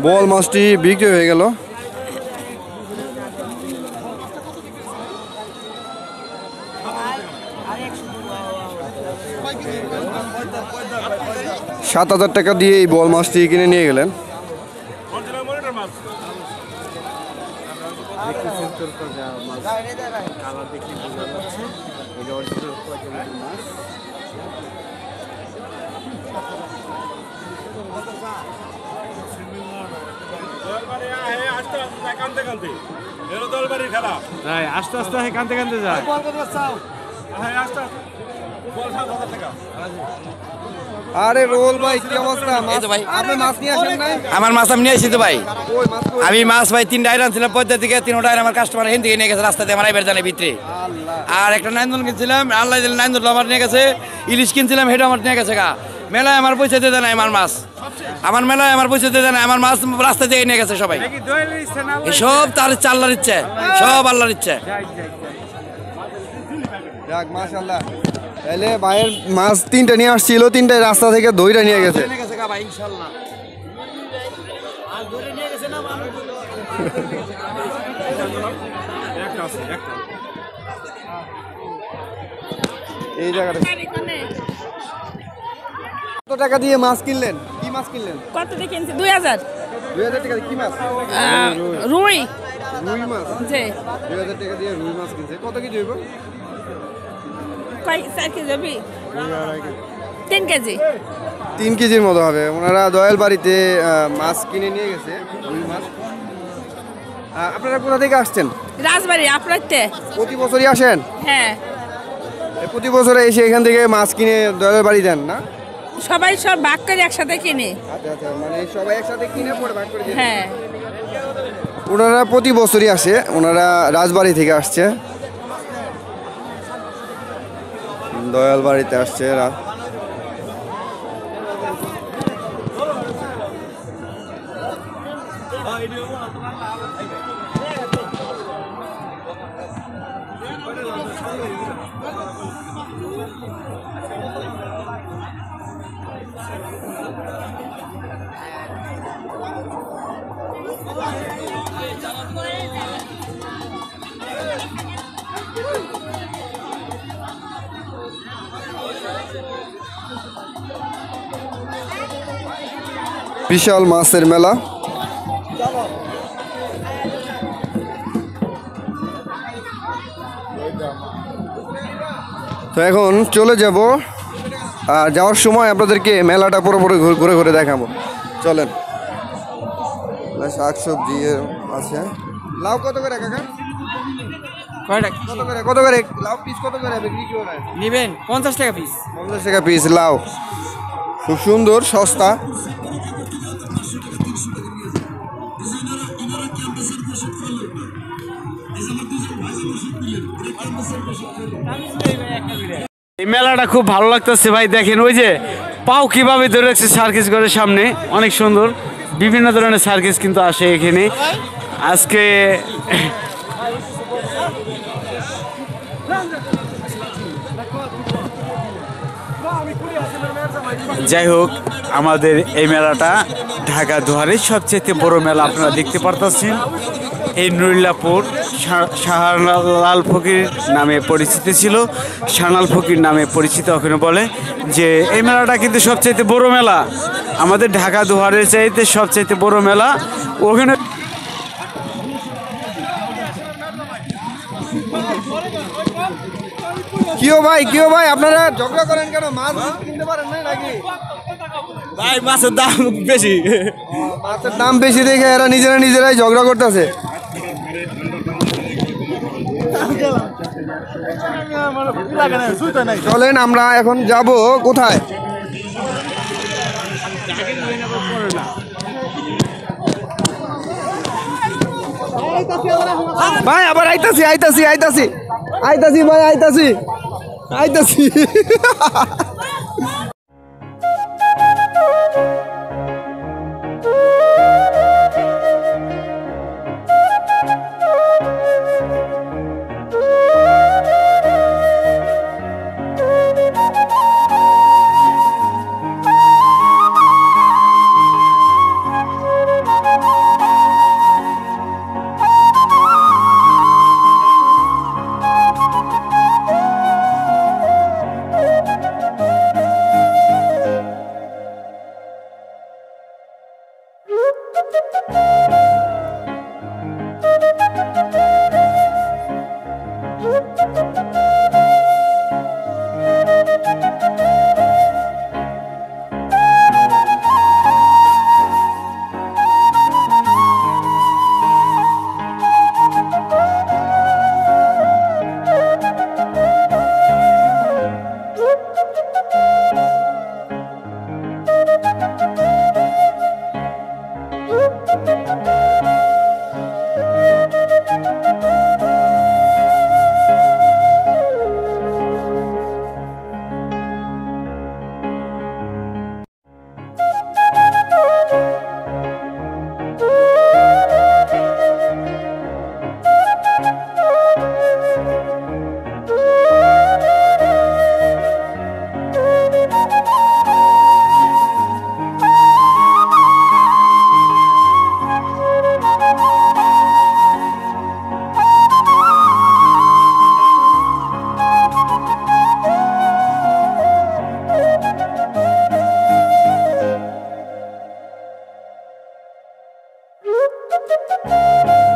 বোয়াল মাছটি বিক্রি হয়ে গেল। ৳৭,০০০ দিয়ে এই বোয়াল মাছটি কিনে নিয়ে গেলেন। আস্তে আস্তে কানতে কানতে যায়। আরে রোল ভাই কি অবস্থা? আপনি মাছ নিয়ে আসেন নাই? আমার মাছ আমি নিয়ে আসি তো ভাই। আমি মাছ ভাই 3টা আইরান ছিলাম পদ্মা থেকে, 3টা আইরান আমার কাস্টমার এখান থেকে নিয়ে গেছে রাস্তাতে আমার আইবার জানে ভিতরে। আর একটা নাইন্দন কিনছিলাম, আল্লাহ দিল নাইন্দন আমার নিয়ে গেছে। ইলিশ কিনছিলাম, হেটা আমার নিয়ে গেছে গা। মেলায় আমার পয়সা দিয়ে দেয় আমার মাছ, আমার মেলায় আমার পয়সা দিয়ে দেয় আমার মাছ রাস্তা থেকে নিয়ে গেছে সবাই। সব তার আল্লাহর ইচ্ছে, সব আল্লাহর ইচ্ছে। যাক মাশাআল্লাহ। তাহলে ভাইয়ের মাছ 3টা নিয়ে আসছিল, 3টাই রাস্তা থেকে দইটা নিয়ে গেছে। এই জায়গাটা কত টাকা দিয়ে মাছ কিনলেন? কি মাছ কিনলেন? কত দিয়ে কিনছি? 2000 টাকা। কি মাছ? রুই। রুই মাছ? জি। 2000 টাকা দিয়ে রুই মাছ কিনছে। কত কেজি হইব? কয় 4 কেজি হবে? 3 কেজি। 3 কেজির মতো হবে। ওনারা দয়াল বাড়িতে মাছ কিনে নিয়ে গেছে, রুই মাছ। আপনারা কোথা থেকে আসছেন? রাজবাড়ি। আপনারতে প্রতি বছরই আসেন? হ্যাঁ, প্রতি বছরে এসে এখান থেকে মাছ কিনে দয়াল বাড়ি দেন না? সবাই সব ভাগ করে একসাথে কিনে। আচ্ছা আচ্ছা, মানে সবাই একসাথে কিনে পরে ভাগ করে দেন? হ্যাঁ। ওনারা প্রতি বছরই আসে, ওনারা রাজবাড়ি থেকে আসছে, দয়াল বাড়িতে আসছে। বিশাল মাছের মেলা। তো এখন চলে যাব, আর যাওয়ার সময় আপনাদেরকে মেলাটা পুরোপুরি ঘুরে ঘুরে দেখাবো। চলেন। শাকসবজি আছে। লাউ কত করে কাকা? কত করে লাউ পিস? কত করে বিক্রি করেন? নিবেন 50 টাকা পিস। 50 টাকা পিস লাউ, খুব সুন্দর, সস্তা। এই মেলাটা খুব ভালো লাগতেছে ভাই। দেখেন ওই যে পাও কিভাবে ধরে রাখছে সার্কিস ঘরের সামনে, অনেক সুন্দর। বিভিন্ন ধরনের সার্কিস কিন্তু আসে এখানে আজকে। যাই হোক, আমাদের এই মেলাটা ঢাকা দুয়ারের সবচেয়ে বড় মেলা আপনারা দেখতে পারতেছেন। এই নুরিল্লাপুর শাহলাল ফকির নামে পরিচিত ছিল, শাহলাল ফকির নামে পরিচিত ওখানে বলে যে এই মেলাটা কিন্তু সবচাইতে বড় মেলা, আমাদের ঢাকা দুয়ারের চাইতে সবচাইতে বড় মেলা ওখানে। কিও ভাই আপনারা ঝগড়া করেন কেন? মাছ কিনতে পারেন না নাকি? ভাই মাছের দাম বেশি, মাছের দাম বেশি দেখে এরা নিজেরাই ঝগড়া করতেছে। চলেন আমরা এখন যাব কোথায়? ভাই আবার আইতাছি ভাই, আইতাছি। ভাই